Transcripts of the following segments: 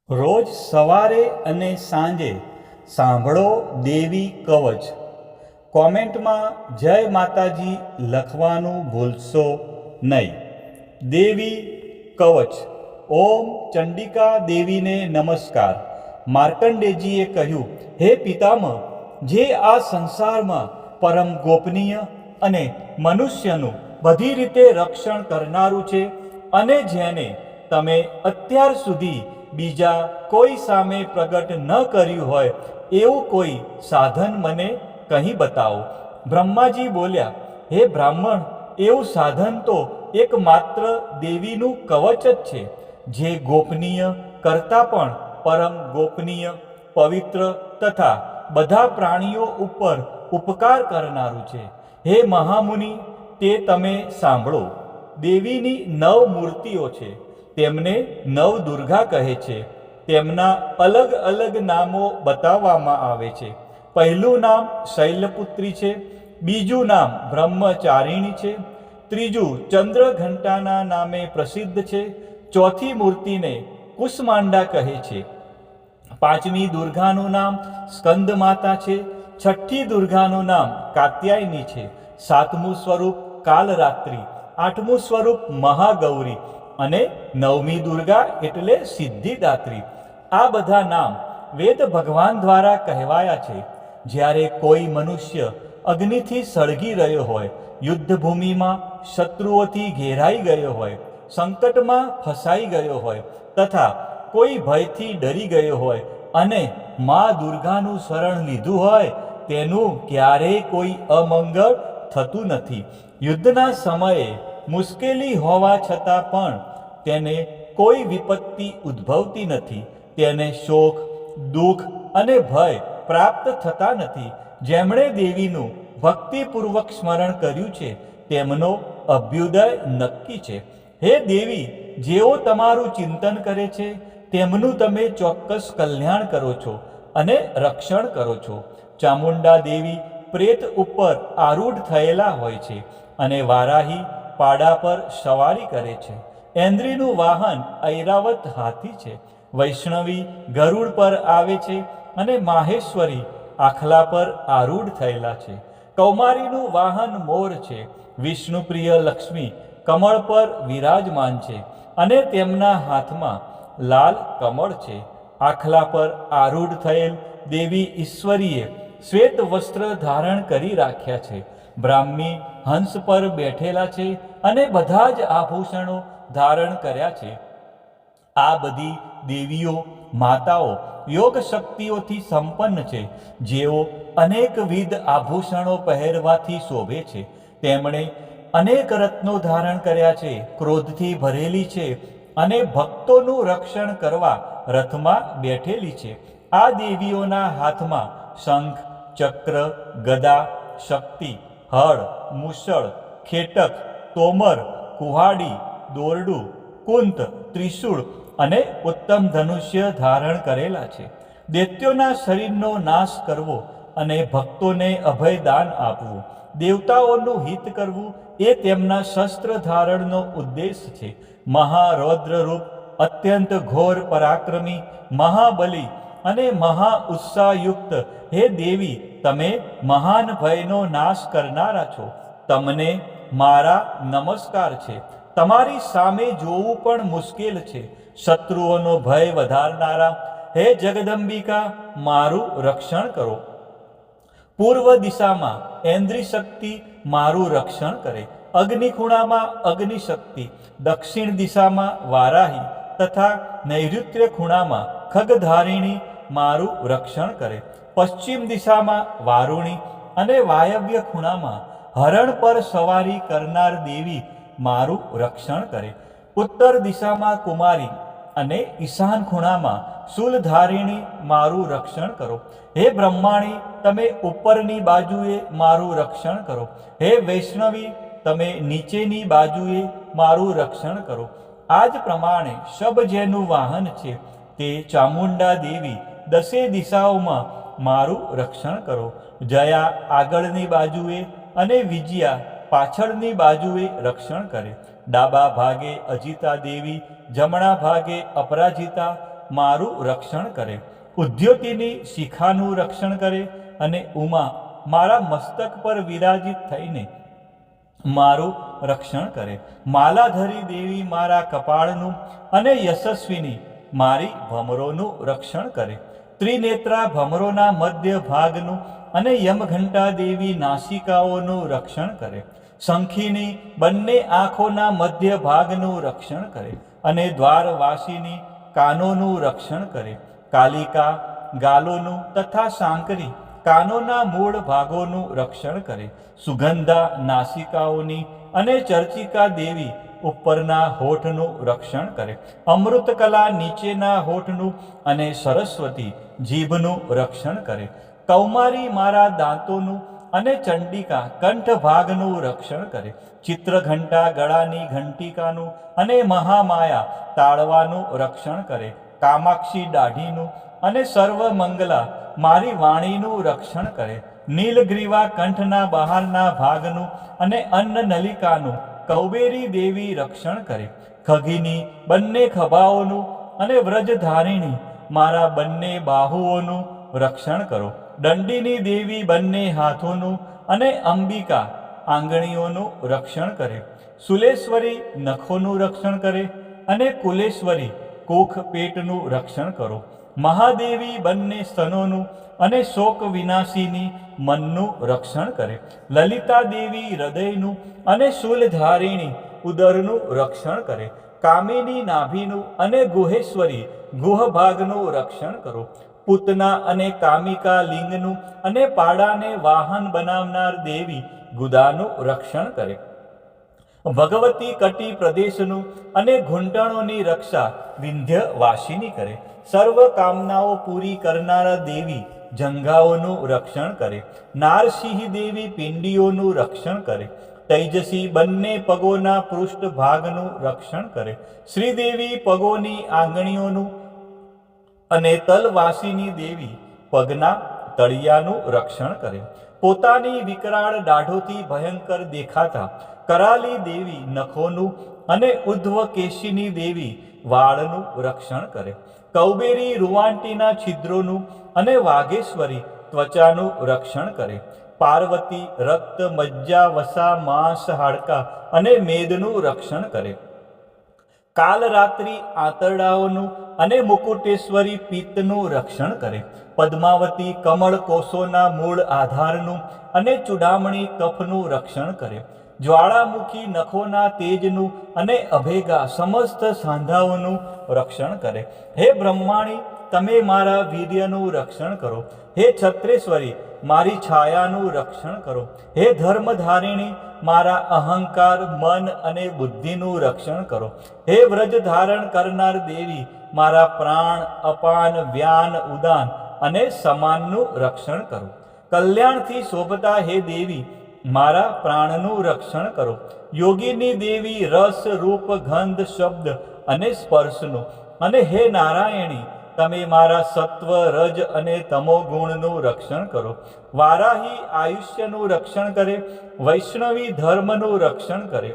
રોજ સવારે અને સાંજે સાંભળો દેવી કવચ. કોમેન્ટમાં જય માતાજી લખવાનું ભૂલશો નહીં. દેવી કવચ. ઓમ ચંડિકા દેવીને નમસ્કાર. માર્કંડેયજીએ કહ્યું, હે પિતામહ, જે આ સંસારમાં પરમ ગોપનીય અને મનુષ્યનું બધી રીતે રક્ષણ કરનારું છે અને જેને તમે અત્યાર સુધી બીજા કોઈ સામે પ્રગટ ન કર્યું હોય એવું કોઈ સાધન મને કહી બતાવો. બ્રહ્માજી બોલ્યા, હે બ્રાહ્મણ, એવું સાધન તો એકમાત્ર દેવીનું કવચ જ છે, જે ગોપનીય કરતાં પણ પરમ ગોપનીય, પવિત્ર તથા બધા પ્રાણીઓ ઉપર ઉપકાર કરનારું છે. હે મહામુનિ, તે તમે સાંભળો. દેવીની 9 મૂર્તિઓ છે. તેમને નવદુર્ગા કહે છે. તેમના અલગ અલગ નામો બતાવવામાં આવે છે. પહેલું નામ શૈલપુત્રી છે, બીજું નામ બ્રહ્મચારિણી છે, ત્રીજું ચંદ્રઘંટાના નામે પ્રસિદ્ધ છે, ચોથી મૂર્તિને કુષ્માંડા કહે છે, પાંચમી દુર્ગાનું નામ સ્કંદમાતા છે, છઠ્ઠી દુર્ગાનું નામ કાત્યાયની છે, સાતમું સ્વરૂપ કાલરાત્રી, આઠમું સ્વરૂપ મહાગૌરી અને નવમી દુર્ગા એટલે સિદ્ધિદાત્રી. આ બધા નામ વેદ ભગવાન દ્વારા કહેવાયા છે. જ્યારે કોઈ મનુષ્ય અગ્નિથી સળગી રહ્યો હોય, યુદ્ધભૂમિમાં શત્રુઓથી ઘેરાઈ ગયો હોય, સંકટમાં ફસાઈ ગયો હોય તથા કોઈ ભયથી ડરી ગયો હોય અને મા દુર્ગાનું શરણ લીધું હોય, તેનું ક્યારેય કોઈ અમંગળ થતું નથી. યુદ્ધના સમયે મુશ્કેલી હોવા છતાં પણ તેને કોઈ વિપત્તિ ઉદ્ભવતી નથી. તેને શોક, દુઃખ અને ભય પ્રાપ્ત થતા નથી. જેમણે દેવીનું ભક્તિપૂર્વક સ્મરણ કર્યું છે તેમનો અભ્યુદય નક્કી છે. હે દેવી, જેઓ તમારું ચિંતન કરે છે તેમનું તમે ચોક્કસ કલ્યાણ કરો છો અને રક્ષણ કરો છો. ચામુંડા દેવી પ્રેત ઉપર આરૂઢ થયેલા હોય છે અને વારાહી પાડા પર સવારી કરે છે. ઐન્દ્રીનું વાહન ઐરાવત હાથી છે. વૈષ્ણવી ગરુડ પર આવે છે અને માહેશ્વરી આખલા પર આરૂઢ થયેલા છે. કૌમારીનું વાહન મોર છે. વિષ્ણુપ્રિય લક્ષ્મી કમળ પર વિરાજમાન છે અને તેમના હાથમાં લાલ કમળ છે. આખલા પર આરૂઢ થયેલ દેવી ઈશ્વરીએ શ્વેત વસ્ત્ર ધારણ કરી રાખ્યા છે. બ્રાહ્મી હંસ પર બેઠેલા છે અને બધા જ આભૂષણો ધારણ કર્યા છે. આ બધી દેવીઓ માતાઓ યોગ શક્તિઓથી સંપન્ન છે, જેઓ અનેકવિધ આભૂષણો પહેરવાથી શોભે છે. તેમણે અનેક રત્નો ધારણ કર્યા છે, ક્રોધથી ભરેલી છે અને ભક્તોનું રક્ષણ કરવા રથમાં બેઠેલી છે. આ દેવીઓના હાથમાં શંખ, ચક્ર, ગદા, શક્તિ, હળ, મુસળ, ખેટક, તોમર, કુહાડી, દોરડું, કુંત, ત્રિશૂળ અને ઉત્તમ ધનુષ્ય ધારણ કરેલા છે. દૈત્યોના શરીરનો નાશ કરવો અને ભક્તોને અભયદાન આપવું, દેવતાઓનું હિત કરવું એ તેમના શસ્ત્ર ધારણનો ઉદ્દેશ છે. મહારૌદ્ર રૂપ, અત્યંત ઘોર પરાક્રમી, મહાબલી અને મહા ઉત્સાહયુક્ત હે દેવી, તમે મહાન ભયનો નાશ કરનારા છો. તમને મારા નમસ્કાર છે. તમારી સામે જોવું પણ મુશ્કેલ છે. શત્રુઓનો ભય વધારનારા હે જગદંબિકા, મારું રક્ષણ કરો. પૂર્વ દિશામાં ઐન્દ્રી શક્તિ મારું રક્ષણ કરે. અગ્નિખૂણામાં અગ્નિશક્તિ, દક્ષિણ દિશામાં વારાહી તથા નૈઋત્ય ખૂણામાં ખગધારિણી મારું રક્ષણ કરે. પશ્ચિમ દિશામાં વારુણી અને વાયવ્ય ખૂણામાં હરણ પર સવારી કરનાર દેવી મારું રક્ષણ કરે. ઉત્તર દિશામાં કુમારી અને ઈશાન ખૂણામાં શૂલધારિણી મારું રક્ષણ કરો. હે બ્રહ્માણી, તમે ઉપરની બાજુએ મારું રક્ષણ કરો. હે વૈષ્ણવી, તમે નીચેની બાજુએ મારું રક્ષણ કરો. આ જ પ્રમાણે શબ જેનું વાહન છે તે ચામુંડા દેવી દસે દિશાઓમાં મારું રક્ષણ કરો. જયા આગળની બાજુએ અને વિજયા પાછળની બાજુએ રક્ષણ કરે. ડાબા ભાગે અજિતા દેવી, જમણા ભાગે અપરાજિતા, મારું રક્ષણ કરે. ઉદ્યોતિની શિખાનું રક્ષણ કરે અને ઉમા મારા મસ્તક પર વિરાજિત થઈને મારું રક્ષણ કરે. માલાધરી દેવી મારા કપાળનું અને યશસ્વીની મારી ભમરોનું રક્ષણ કરે. ત્રિનેત્રા ભમરોના મધ્ય ભાગનું અને યમઘંટા દેવી નાસિકાઓનું રક્ષણ કરે. શંખીની બંને આંખોના મધ્ય ભાગનું રક્ષણ કરે અને દ્વારવાસીની કાનોનું રક્ષણ કરે. કાલિકા ગાલોનું તથા સાંકરી કાનોના મૂળ ભાગોનું રક્ષણ કરે. સુગંધા નાસિકાઓની અને ચર્ચિકા દેવી ઉપરના હોઠનું રક્ષણ કરે. અમૃતકલા નીચેના હોઠનું અને સરસ્વતી જીભનું રક્ષણ કરે. કૌમારી મારા દાંતોનું અને ચંડિકા કંઠ ભાગનું રક્ષણ કરે. ચિત્રઘંટા ગળાની ઘંટિકાનું અને મહામાયા તાળવાનું રક્ષણ કરે. કામાક્ષી દાઢીનું અને સર્વમંગલા મારી વાણીનું રક્ષણ કરે. નીલગ્રીવા કંઠના બહારના ભાગનું અને અન્ન નલિકાનું કૌબેરી દેવી રક્ષણ કરે. ખગીની બંને ખભાઓનું અને વ્રજધારિણી મારા બંને બાહુઓનું રક્ષણ કરો. દંડીની દેવી બંને હાથોનું અને અંબિકા આંગળીઓનું રક્ષણ કરે. સુલેશ્વરી નખોનું રક્ષણ કરે અને કુલેશ્વરી કોખ પેટનું રક્ષણ કરો. મહાદેવી બંને સ્તનોનું અને શોક વિનાશીની મનનું રક્ષણ કરે. લલિતા દેવી હૃદયનું અને શૂલધારિણી ઉદરનું રક્ષણ કરે. કામિની નાભીનું અને ગુહેશ્વરી ગુહ ભાગનું રક્ષણ કરો. પૂતના અને કામિકા લિંગનું અને પાડાને વાહન બનાવનાર દેવી ગુદાનું રક્ષણ કરે. ભગવતી કટી પ્રદેશનું અને ઘૂંટણોની રક્ષા વિંધ્યવાસિની કરે. સર્વ કામનાઓ પૂરી કરનારા દેવી જંઘાઓનું રક્ષણ કરે. નારસિંહ દેવી પિંડીઓનું રક્ષણ કરે. તૈજસી બંને પગોના પૃષ્ઠ ભાગનું રક્ષણ કરે. શ્રીદેવી પગોની આંગળીઓનું અને તલવાસીની દેવી પગના તળિયાનું રક્ષણ કરે. પોતાની વિકરાળ દાઢોથી ભયંકર દેખાતા કરાલી દેવી નખોનું અને ઉદ્ધવકેશીની દેવી વાળનું રક્ષણ કરે. કૌબેરી રૂવાંટીના છિદ્રોનું અને વાઘેશ્વરી ત્વચાનું રક્ષણ કરે. પાર્વતી રક્ત મજ્જા વસા માંસ હાડકા અને મેદનું રક્ષણ કરે. કાલરાત્રિ આંતરડાઓનું અને મુકુટેશ્વરી પિત્તનું રક્ષણ કરે. પદ્માવતી કમળ કોષોના મૂળ આધારનું અને ચૂડામણી કફનું રક્ષણ કરે. જ્વાળામુખી નખોના તેજનું અને અભેગા સમસ્ત સાંધાઓનું રક્ષણ કરે. હે બ્રહ્માણી, તમે મારા વીર્યનું રક્ષણ કરો. હે છત્રેશ્વરી, મારી છાયાનું રક્ષણ કરો. હે ધર્મધારિણી, મારા અહંકાર મન અને બુદ્ધિનું રક્ષણ કરો. હે વ્રજ ધારણ કરનાર દેવી, મારા પ્રાણ અપાન વ્યાન ઉદાન અને સમાનનું રક્ષણ કરો. કલ્યાણથી શોભતા હે દેવી, મારા પ્રાણનું રક્ષણ કરો. યોગીની દેવી રસ રૂપ ગંધ શબ્દ અને સ્પર્શનું અને હે નારાયણી, તમે મારા સત્વ રજ અને તમો ગુણનું રક્ષણ કરો. વારાહી આયુષ્યનું રક્ષણ કરે. વૈષ્ણવી ધર્મનું રક્ષણ કરે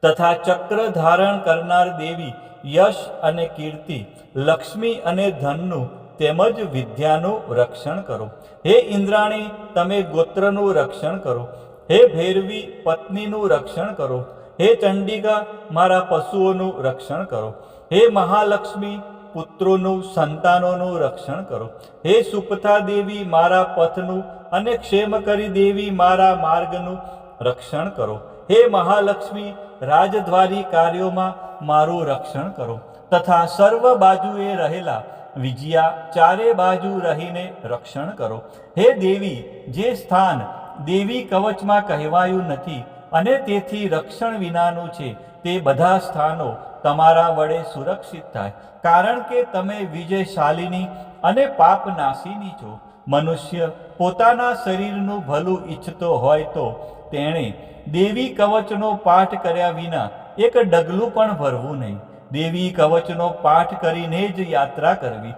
તથા ચક્ર ધારણ કરનાર દેવી યશ અને કીર્તિ લક્ષ્મી અને ધનનું તેમજ વિદ્યાનું રક્ષણ કરો. હે ઇન્દ્રાણી, તમે ગોત્રનું રક્ષણ કરો. હે ભૈરવી, પત્નીનું રક્ષણ કરો. હે ચંડિકા, મારા પશુઓનું રક્ષણ કરો. હે મહાલક્ષ્મી, પુત્રોનું સંતાનોનું રક્ષણ કરો. હે સુપથા દેવી, મારા પથનું અને ક્ષેમકરી દેવી, મારા માર્ગનું રક્ષણ કરો. હે મહાલક્ષ્મી, રાજદ્વારી કાર્યોમાં મારું રક્ષણ કરો તથા સર્વ બાજુએ રહેલા વિજયા ચારે બાજુ રહીને રક્ષણ કરો. હે દેવી, જે સ્થાન દેવી કવચમાં કહેવાયું નથી અને તેથી રક્ષણ વિનાનું છે, તે બધા સ્થાનો તમારા વડે સુરક્ષિત થાય, કારણ કે તમે વિજયશાલિની અને પાપનાશીની છો. મનુષ્ય પોતાના શરીરનું ભલું ઈચ્છતો હોય તો તેણે દેવી કવચનો પાઠ કર્યા વિના એક ડગલું પણ ભરવું નહીં. દેવી કવચનો પાઠ કરીને જ યાત્રા કરવી.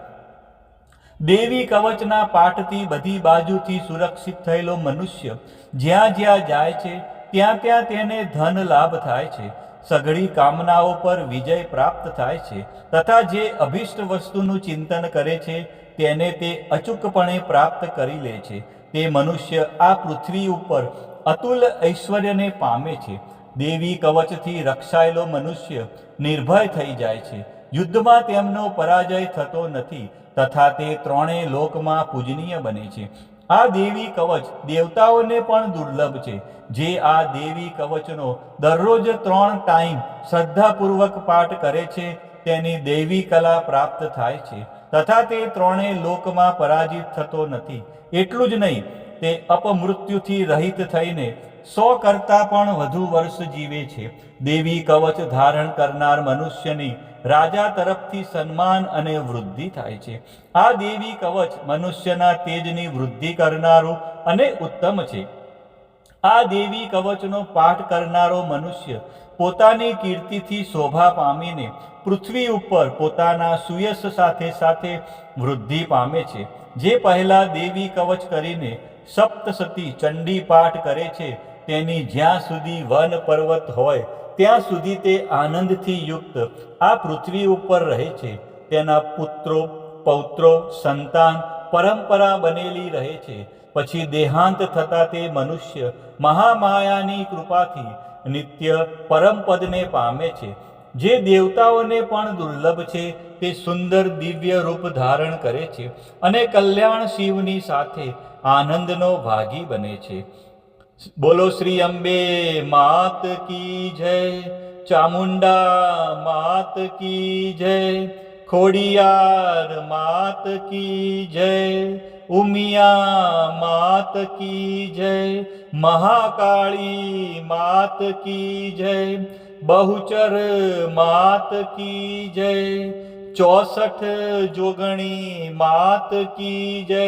દેવી કવચના પાઠથી બધી બાજુથી સુરક્ષિત થયેલો મનુષ્ય જ્યાં જ્યાં જાય છે ત્યાં ત્યાં તેને ધન લાભ થાય છે. સઘળી કામનાઓ પર વિજય પ્રાપ્ત થાય છે તથા જે અભિષ્ટ વસ્તુનું ચિંતન કરે છે તેને તે અચૂકપણે પ્રાપ્ત કરી લે છે. તે મનુષ્ય આ પૃથ્વી ઉપર અતુલ ઐશ્વર્યને પામે છે. દેવી કવચથી રક્ષાયેલો મનુષ્ય નિર્ભય થઈ જાય છે. યુદ્ધમાં તેમનો પરાજય થતો નથી તથા તે ત્રણેય લોકમાં પૂજનીય બને છે. આ દેવી કવચ દેવતાઓને પણ દુર્લભ છે. જે આ દેવી કવચનો દરરોજ 3 ટાઈમ શ્રદ્ધાપૂર્વક પાઠ કરે છે તેની દેવી કલા પ્રાપ્ત થાય છે તથા તે ત્રણેય લોકમાં પરાજિત થતો નથી. એટલું જ નહીં, તે અપમૃત્યુથી રહિત થઈને 100 કરતાં પણ વધુ વર્ષ જીવે છે. દેવી કવચ ધારણ કરનાર મનુષ્યની રાજા તરફથી સન્માન અને વૃદ્ધિ થાય છે. આ દેવી કવચ મનુષ્યના તેજની વૃદ્ધિ કરનારું અને ઉત્તમ છે. આ દેવી કવચનો પાઠ કરનારો મનુષ્ય પોતાની કીર્તિથી શોભા પામીને પૃથ્વી ઉપર પોતાના સુયશ સાથે સાથે વૃદ્ધિ પામે છે. જે પહેલા દેવી કવચ કરીને સપ્તસતી ચંડી પાઠ કરે છે તેની જ્યાં સુધી વન પર્વત હોય ત્યાં સુધી તે આનંદથી યુક્ત આ પૃથ્વી ઉપર રહે છે. તેના પુત્રો પૌત્રો સંતાન પરંપરા બનેલી રહે છે. પછી દેહાંત થતાં તે મનુષ્ય મહામાયાની કૃપાથી નિત્ય પરમપદને પામે છે. જે દેવતાઓને પણ દુર્લભ છે તે સુંદર દિવ્ય રૂપ ધારણ કરે છે અને કલ્યાણ શિવની સાથે આનંદનો ભાગી બને છે. બોલો શ્રી અંબે માત કી જય, ચામુંડા માત કી જય, ખોડિયાર માત કી જય, ઉમિયા માત કી જય, મહાકાળી માત કી જય, બહુચર માત કી જય, 64 જોગણી માત કી જય.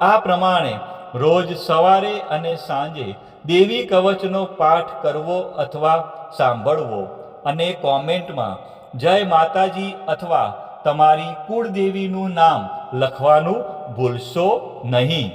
આ પ્રમાણે રોજ સવારે અને સાંજે દેવી કવચનો પાઠ કરવો અથવા સાંભળવો અને કોમેન્ટમાં જય માતાજી અથવા તમારી કુળદેવીનું નામ લખવાનું ભૂલશો નહીં.